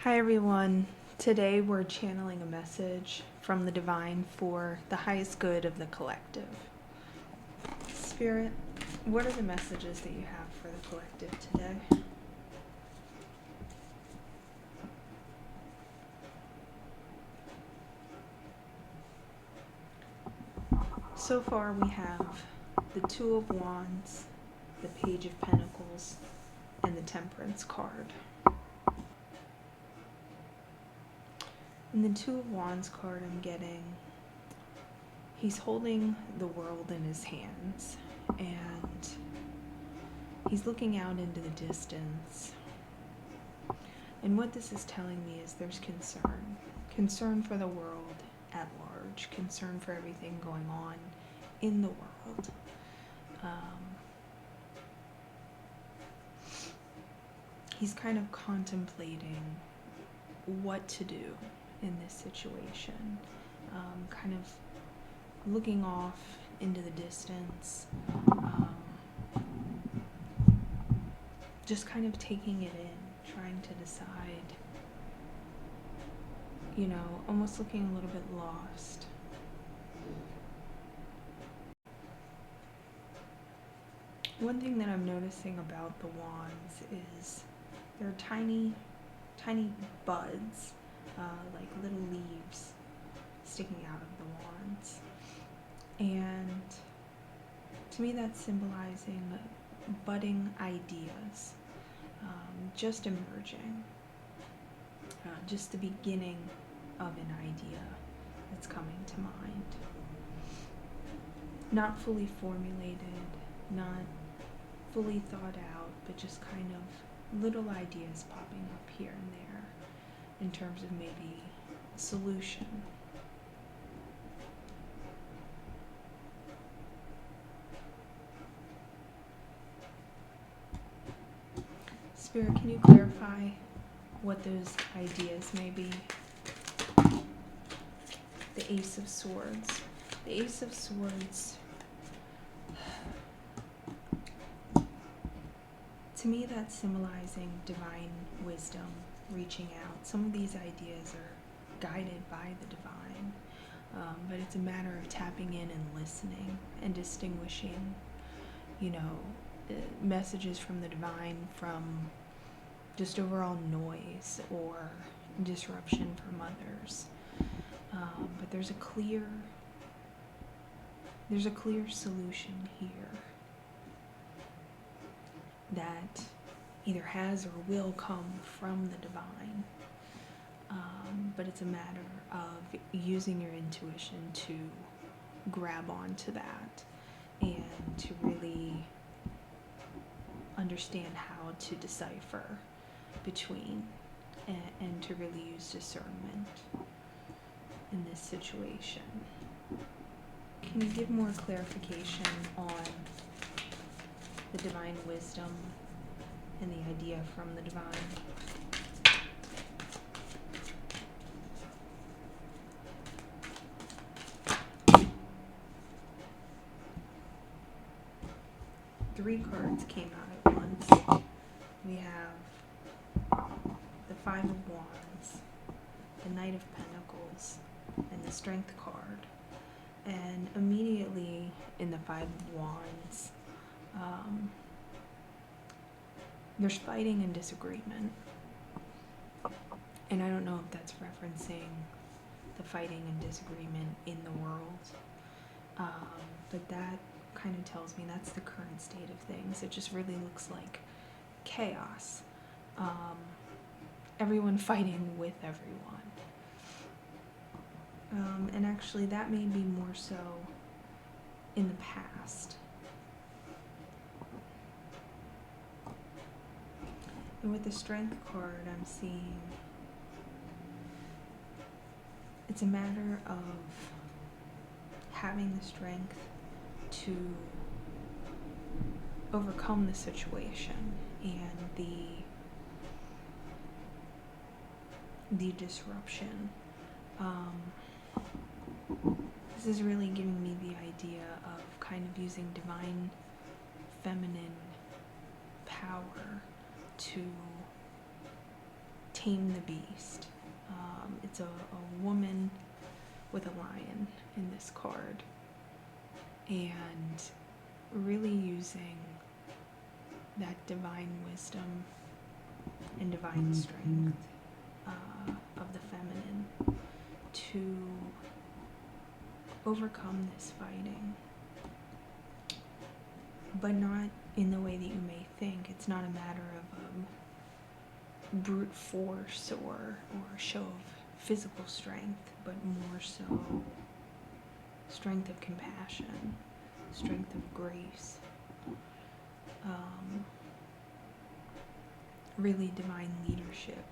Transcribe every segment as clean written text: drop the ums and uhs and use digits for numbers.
Hi everyone. Today we're channeling a message from the divine for the highest good of the collective. Spirit, what are the messages that you have for the collective today? So far we have the Two of Wands, the Page of Pentacles, and the Temperance card. In the Two of Wands card I'm getting, he's holding the world in his hands and he's looking out into the distance. And what this is telling me is there's concern for the world at large, concern for everything going on in the world. He's kind of contemplating what to do in this situation, kind of looking off into the distance, just kind of taking it in, trying to decide, almost looking a little bit lost. One thing that I'm noticing about the wands is they're tiny buds, like little leaves sticking out of the wands. And to me that's symbolizing budding ideas, just emerging, just the beginning of an idea that's coming to mind. Not fully formulated, not fully thought out, but just kind of little ideas popping up here and there in terms of maybe a solution. Spirit, can you clarify what those ideas may be? The Ace of Swords. The Ace of Swords, to me that's symbolizing divine wisdom, reaching out. Some of these ideas are guided by the divine, but it's a matter of tapping in and listening and distinguishing, messages from the divine from just overall noise or disruption from others. But there's a clear solution here that either has or will come from the divine. But it's a matter of using your intuition to grab onto that and to really understand how to decipher between and to really use discernment in this situation. Can you give more clarification on the divine wisdom and the idea from the divine? Three cards came out at once. We have the Five of Wands, the Knight of Pentacles, and the Strength card. And immediately in the Five of Wands, there's fighting and disagreement. And I don't know if that's referencing the fighting and disagreement in the world, but that kind of tells me that's the current state of things. It just really looks like chaos. Everyone fighting with everyone. And actually that may be more so in the past. And with the Strength card, I'm seeing it's a matter of having the strength to overcome the situation and the disruption. This is really giving me the idea of kind of using divine feminine power to tame the beast. It's a woman with a lion in this card, and really using that divine wisdom and divine strength of the feminine to overcome this fighting, but not in the way that you may think. It's not a matter of brute force or show of physical strength, but more so strength of compassion, strength of grace, really divine leadership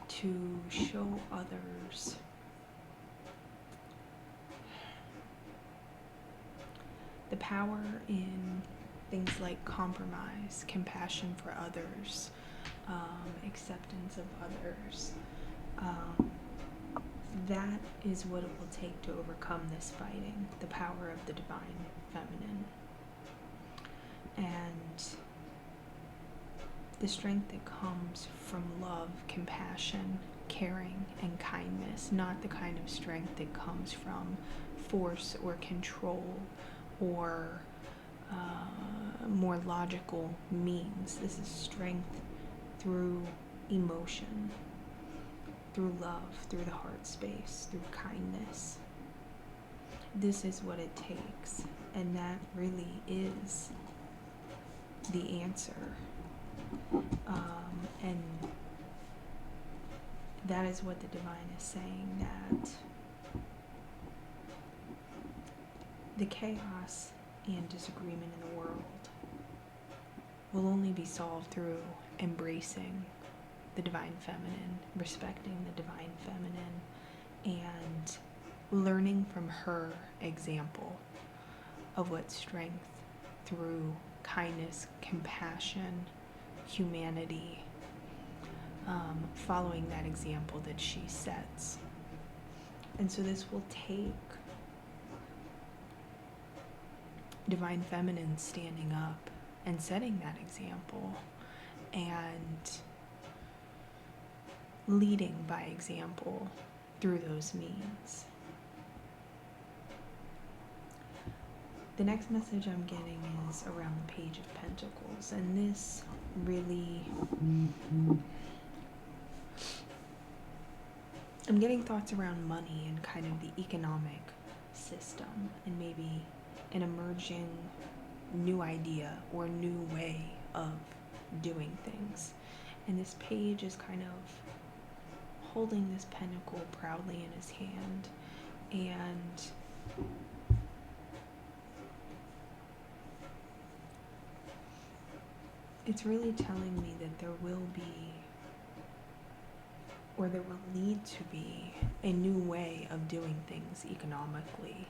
to show others the power in things like compromise, compassion for others, acceptance of others. That is what it will take to overcome this fighting, the power of the divine feminine. And the strength that comes from love, compassion, caring, and kindness, not the kind of strength that comes from force or control or more logical means. This is strength through emotion, through love, through the heart space, through kindness. This is what it takes, and that really is the answer. And that is what the divine is saying, that the chaos and disagreement in the world will only be solved through embracing the divine feminine, respecting the divine feminine, and learning from her example of what strength through kindness, compassion, humanity, following that example that she sets. And so this will take divine feminine standing up and setting that example and leading by example through those means. The next message I'm getting is around the Page of Pentacles, and this really, I'm getting thoughts around money and kind of the economic system and maybe an emerging new idea or new way of doing things. And this page is kind of holding this pentacle proudly in his hand, and it's really telling me that there will be, or there will need to be, a new way of doing things economically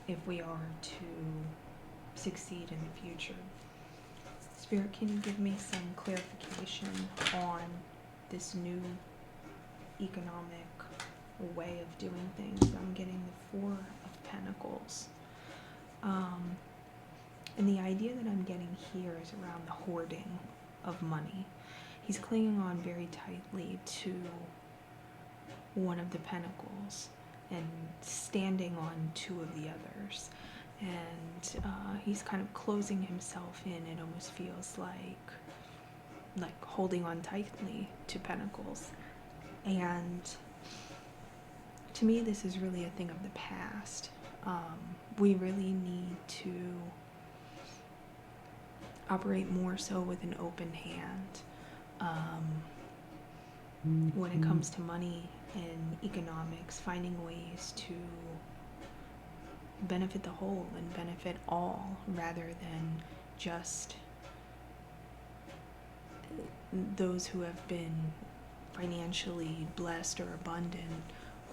if we are to succeed in the future. Spirit, can you give me some clarification on this new economic way of doing things? I'm getting the Four of Pentacles. And the idea that I'm getting here is around the hoarding of money. He's clinging on very tightly to one of the pentacles and standing on two of the others. And he's kind of closing himself in. It almost feels like holding on tightly to pentacles. And to me, this is really a thing of the past. We really need to operate more so with an open hand when it comes to money and economics, finding ways to benefit the whole and benefit all rather than just those who have been financially blessed or abundant,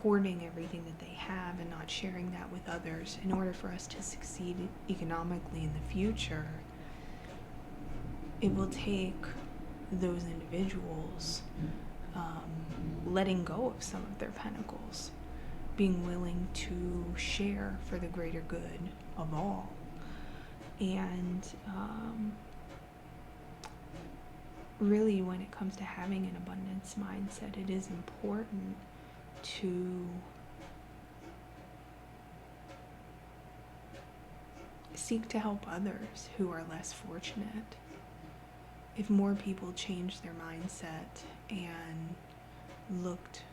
hoarding everything that they have and not sharing that with others. In order for us to succeed economically in the future, it will take those individuals letting go of some of their pentacles, being willing to share for the greater good of all. And really, when it comes to having an abundance mindset, it is important to seek to help others who are less fortunate. If more people change their mindset and looked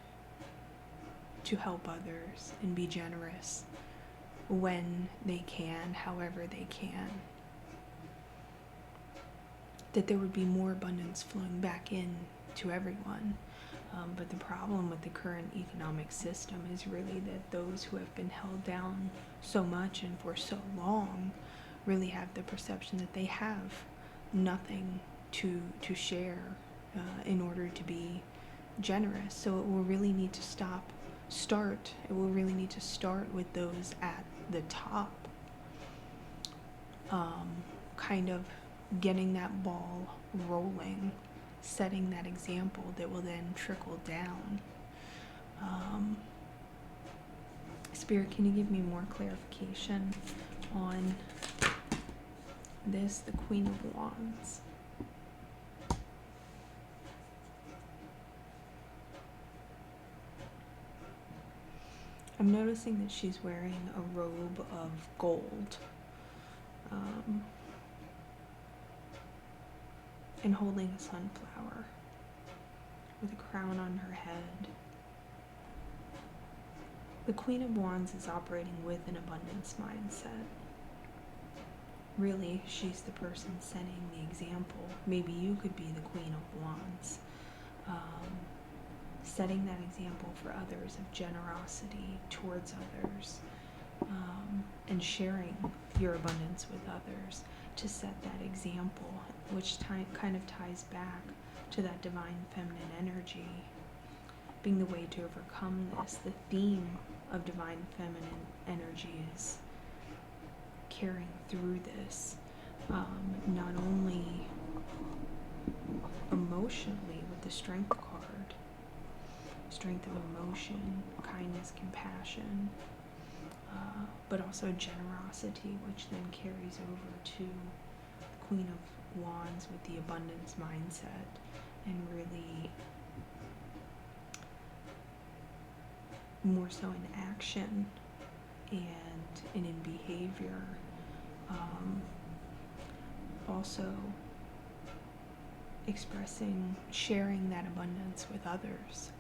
to help others and be generous when they can, however they can, that there would be more abundance flowing back in to everyone. But the problem with the current economic system is really that those who have been held down so much and for so long really have the perception that they have nothing to share in order to be generous. So it will really need to it will really need to start with those at the top, kind of getting that ball rolling, setting that example that will then trickle down. Spirit, can you give me more clarification on this, the Queen of Wands? I'm noticing that she's wearing a robe of gold, and holding a sunflower with a crown on her head. The Queen of Wands is operating with an abundance mindset. Really, she's the person setting the example. Maybe you could be the Queen of Wands, setting that example for others of generosity towards others, and sharing your abundance with others to set that example, which kind of ties back to that divine feminine energy being the way to overcome this. The theme of divine feminine energy is carrying through this, not only emotionally with the strength card, strength of emotion, kindness, compassion, but also generosity, which then carries over to the Queen of Wands with the abundance mindset, and really more so in action and in behavior. Also sharing that abundance with others.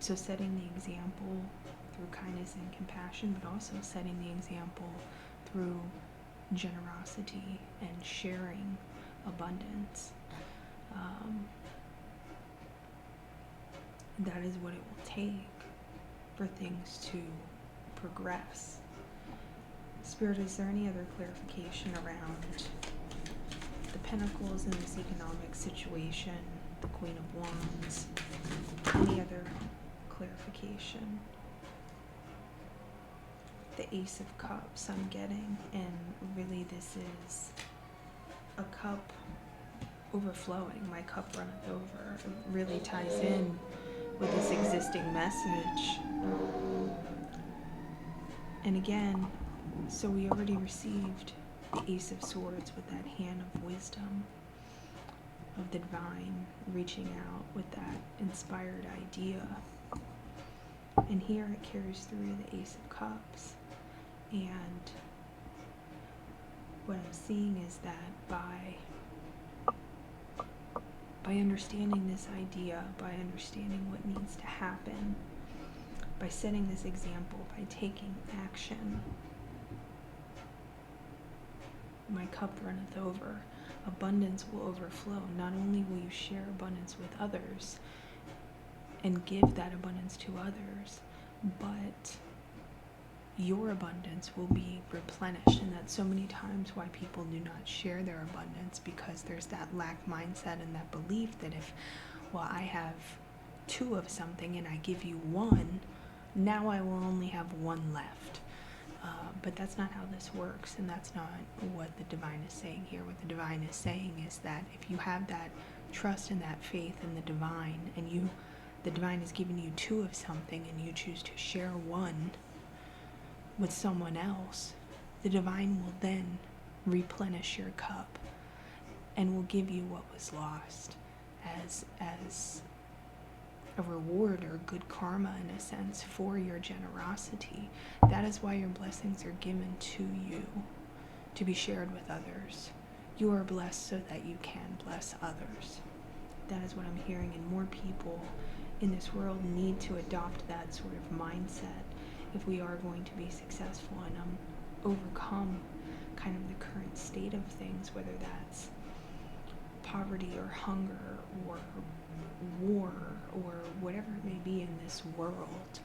So setting the example through kindness and compassion, but also setting the example through generosity and sharing abundance. That is what it will take for things to progress. Spirit, is there any other clarification around the Pentacles in this economic situation, the Queen of Wands? Any other clarification? The Ace of Cups I'm getting, and really this is a cup overflowing. My cup runneth over. It really ties in with this existing message. And again, so we already received the Ace of Swords with that hand of wisdom, of the divine reaching out with that inspired idea. And here it carries through the Ace of Cups. And what I'm seeing is that by understanding this idea, by understanding what needs to happen, by setting this example, by taking action, my cup runneth over. Abundance will overflow. Not only will you share abundance with others and give that abundance to others, but your abundance will be replenished. And that's so many times why people do not share their abundance, because there's that lack mindset and that belief that if, well, I have 2 of something and I give you 1, now I will only have 1 left. But that's not how this works, and that's not what the divine is saying here. What the divine is saying is that if you have that trust and that faith in the divine, and the divine has given you 2 of something and you choose to share 1 with someone else, the divine will then replenish your cup. and will give you what was lost as a reward or good karma, in a sense, for your generosity. That is why your blessings are given to you, to be shared with others. You are blessed so that you can bless others. That is what I'm hearing, and more people in this world need to adopt that sort of mindset if we are going to be successful and overcome kind of the current state of things, whether that's poverty or hunger or war or whatever it may be in this world.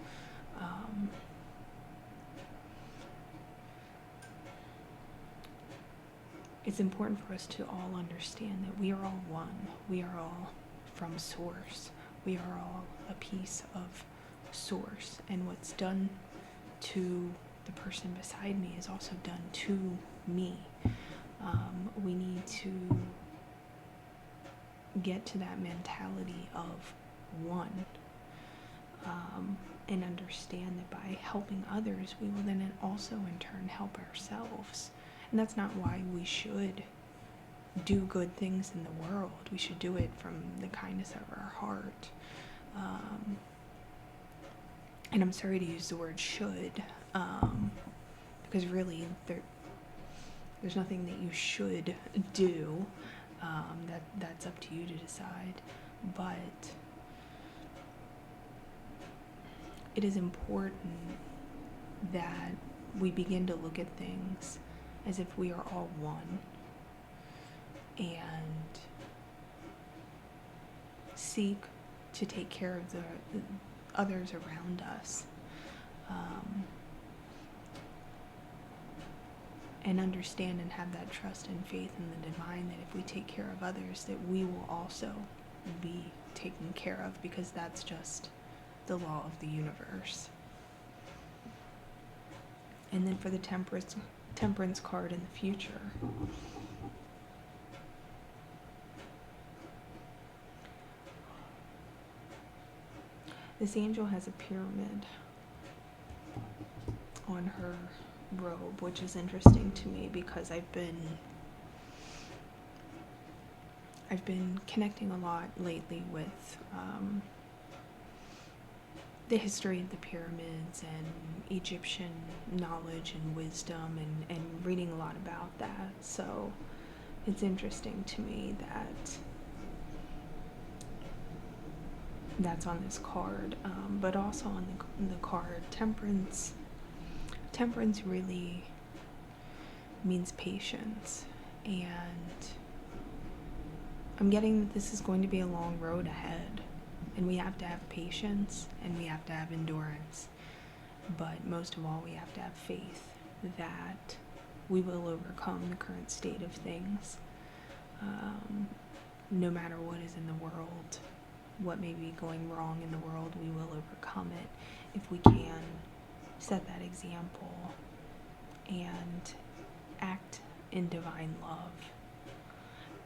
It's important for us to all understand that we are all one. We are all from Source. We are all a piece of Source. And what's done to the person beside me is also done to me. We need to get to that mentality of one, and understand that by helping others, we will then also in turn help ourselves. And that's not why we should do good things in the world. We should do it from the kindness of our heart. And I'm sorry to use the word should, because really there's nothing that you should do. That's up to you to decide. But it is important that we begin to look at things as if we are all one, and seek to take care of the others around us, and understand and have that trust and faith in the divine, that if we take care of others, that we will also be taken care of, because that's just the law of the universe. And then for the temperance card in the future, this angel has a pyramid on her robe, which is interesting to me because I've been connecting a lot lately with the history of the pyramids and Egyptian knowledge and wisdom, and reading a lot about that. So it's interesting to me that that's on this card, but also on the card temperance. Temperance really means patience, and I'm getting that this is going to be a long road ahead, and we have to have patience and we have to have endurance, but most of all we have to have faith that we will overcome the current state of things, no matter what is in the world, what may be going wrong in the world. We will overcome it if we can set that example and act in divine love,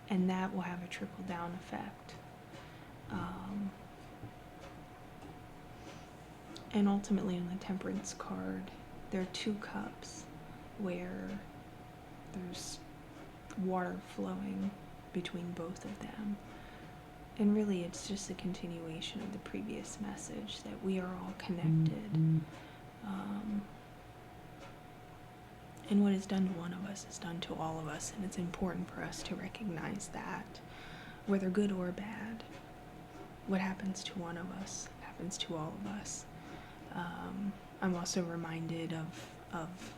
and that will have a trickle-down effect. And ultimately on the temperance card, there are 2 cups where there's water flowing between both of them. And really it's just a continuation of the previous message, that we are all connected. And what is done to one of us is done to all of us, and it's important for us to recognize that, whether good or bad, what happens to one of us happens to all of us. I'm also reminded of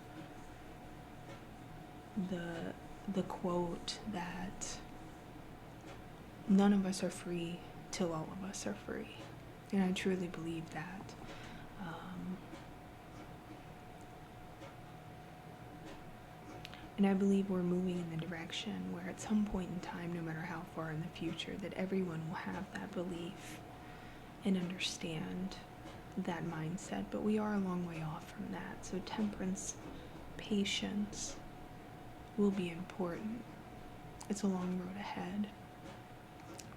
the quote that none of us are free till all of us are free, and I truly believe that. And I believe we're moving in the direction where at some point in time, no matter how far in the future, that everyone will have that belief and understand that mindset. But we are a long way off from that. So temperance, patience will be important. It's a long road ahead.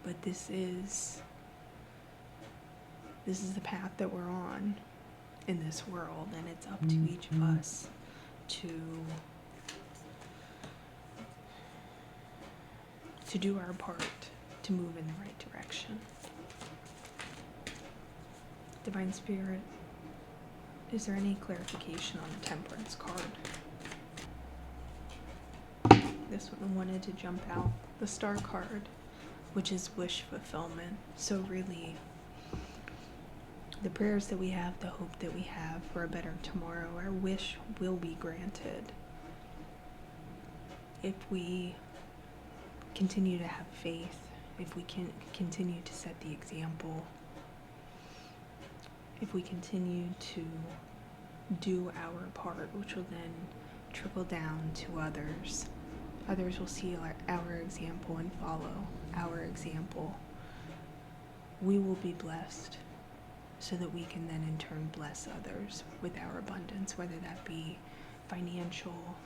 But this is the path that we're on in this world, and it's up to each of us to to do our part to move in the right direction. Divine Spirit, is there any clarification on the Temperance card? This one wanted to jump out. The Star card, which is wish fulfillment. So really, the prayers that we have, the hope that we have for a better tomorrow, our wish will be granted if we continue to have faith, if we can continue to set the example, if we continue to do our part, which will then trickle down to others. Others will see our example and follow our example. We will be blessed so that we can then in turn bless others with our abundance, whether that be financial,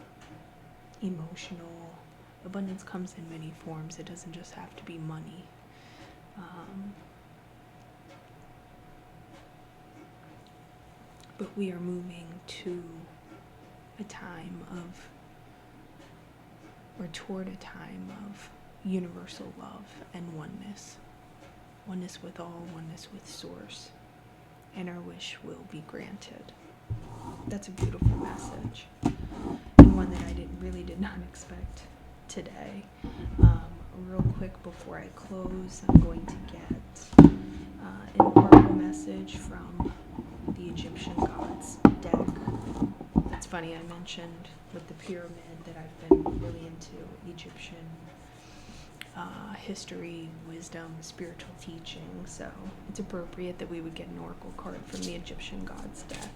emotional. Abundance comes in many forms. It doesn't just have to be money. But we are moving to a time of, or toward a time of universal love and oneness. Oneness with all, oneness with Source. And our wish will be granted. That's a beautiful message. And one that I really did not expect today. Real quick before I close, I'm going to get an oracle message from the Egyptian gods deck. It's funny, I mentioned with the pyramid that I've been really into Egyptian history, wisdom, spiritual teaching, so it's appropriate that we would get an oracle card from the Egyptian gods deck.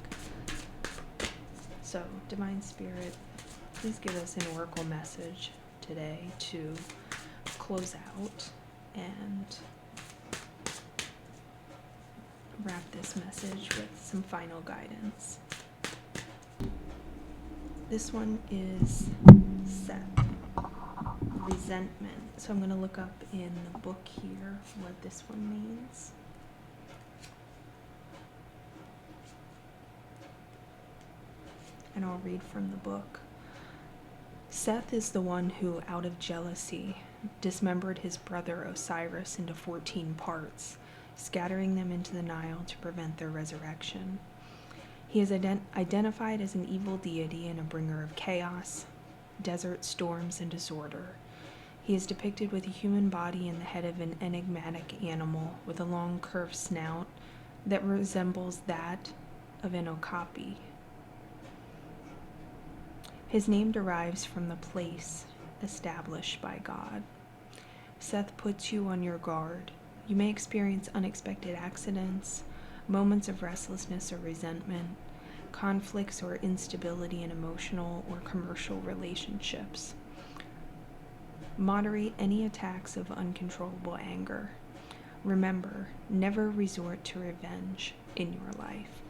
So, Divine Spirit, please give us an oracle message today to close out and wrap this message with some final guidance. This one is Seth. Resentment. So I'm going to look up in the book here what this one means. And I'll read from the book. Seth is the one who, out of jealousy, dismembered his brother Osiris into 14 parts, scattering them into the Nile to prevent their resurrection. He is identified as an evil deity and a bringer of chaos, desert storms, and disorder. He is depicted with a human body and the head of an enigmatic animal with a long curved snout that resembles that of an okapi. His name derives from the place established by God. Seth puts you on your guard. You may experience unexpected accidents, moments of restlessness or resentment, conflicts or instability in emotional or commercial relationships. Moderate any attacks of uncontrollable anger. Remember, never resort to revenge in your life.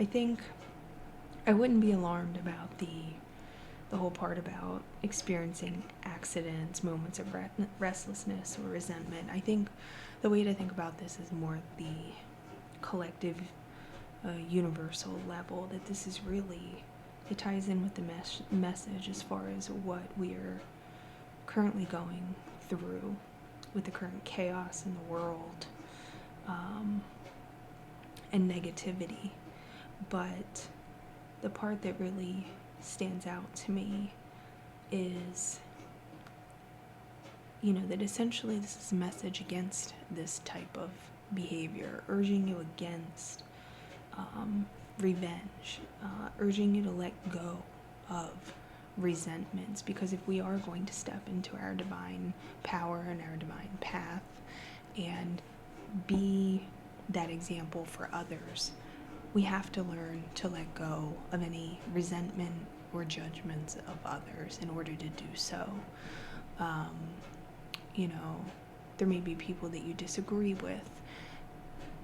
I think I wouldn't be alarmed about the whole part about experiencing accidents, moments of restlessness or resentment. I think the way to think about this is more the collective, universal level, that this is really, it ties in with the message as far as what we are currently going through with the current chaos in the world, and negativity. But the part that really stands out to me is, that essentially this is a message against this type of behavior, urging you against revenge, urging you to let go of resentments, because if we are going to step into our divine power and our divine path and be that example for others, we have to learn to let go of any resentment or judgments of others in order to do so. There may be people that you disagree with.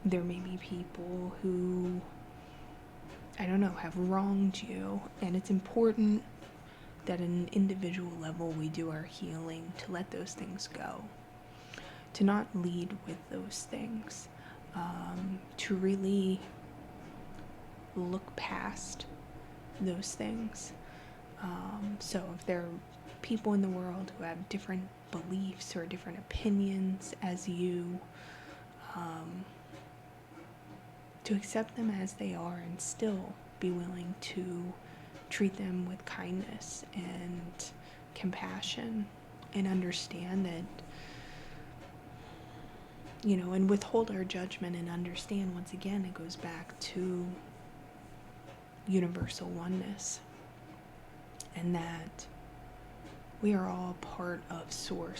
There may be people who, have wronged you, and it's important that at an individual level we do our healing to let those things go, to not lead with those things, to really look past those things. So if there are people in the world who have different beliefs or different opinions as you, to accept them as they are and still be willing to treat them with kindness and compassion and understand that, and withhold our judgment and understand, once again, it goes back to universal oneness and that we are all part of Source.